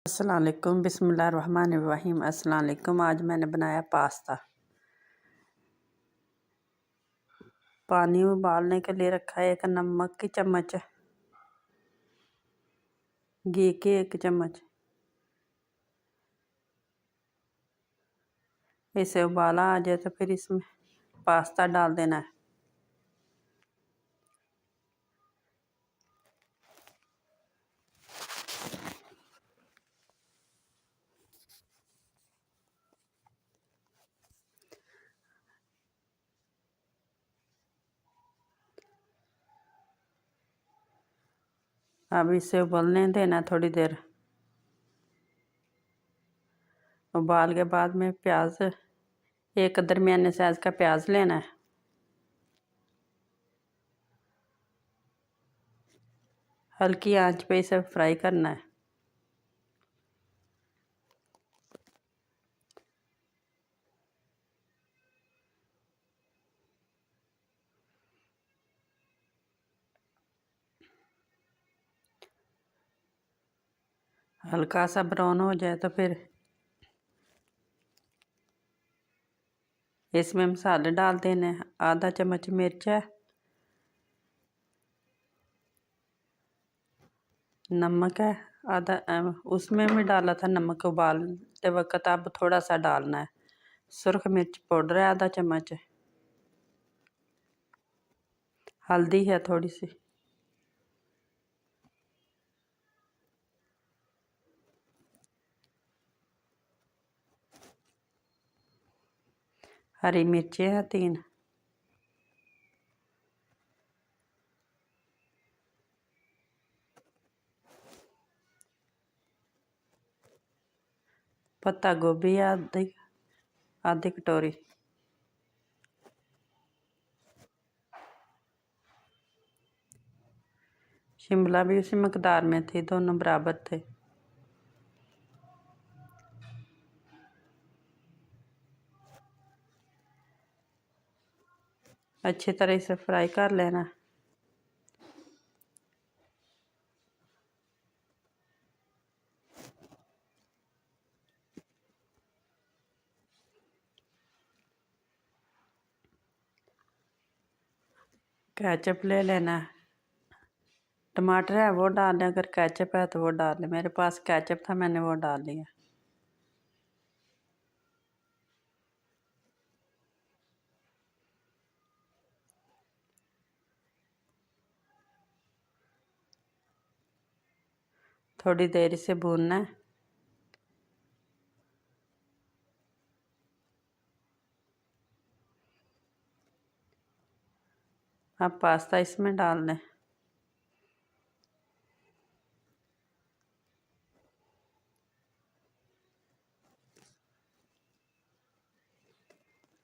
अस्सलाम वालेकुम, बिस्मिल्लाहिर्रहमानिर्रहीम। अस्सलाम वालेकुम। आज मैंने बनाया पास्ता। पानी उबालने के लिए रखा है, एक नमक की चम्मच, घी की 1 चम्मच। इसे उबाला आ जाए तो फिर इसमें पास्ता डाल देना है। अब इसे उबलने देना थोड़ी देर। उबाल के बाद में प्याज, एक दरमियाने साइज का प्याज लेना है। हल्की आंच पे इसे फ्राई करना है। हल्का सा ब्राउन हो जाए तो फिर इसमें मसाले डाल देने हैं। आधा चम्मच मिर्च है, नमक है आधा, उसमें भी डाला था नमक उबालते वक्त, अब थोड़ा सा डालना है। सुरख मिर्च पाउडर है आधा चम्मच, हल्दी है थोड़ी सी, हरी मिर्चें हैं 3, पत्ता गोभी है आधी कटोरी, शिमला भी उसी मकदार में थी, दोनों बराबर थे। अच्छी तरह से फ्राई कर लेना। केचप ले लेना है, टमाटर है वो डाल लें, अगर केचप है तो वो डाल लें। मेरे पास केचप था, मैंने वो डाल लिया। थोड़ी देर इसे भूनना है। अब पास्ता इसमें डाल दें।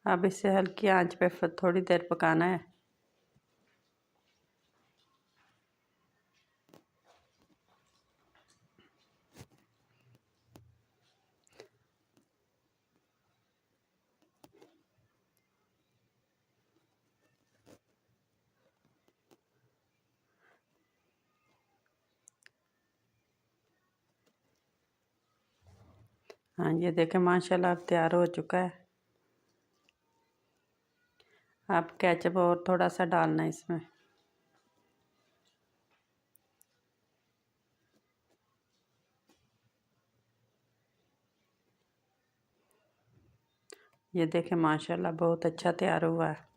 अब इसे हल्की आंच पे थोड़ी देर पकाना है। हाँ, ये देखें माशाल्लाह अब तैयार हो चुका है। अब केचप और थोड़ा सा डालना है इसमें। ये देखें माशाल्लाह बहुत अच्छा तैयार हुआ है।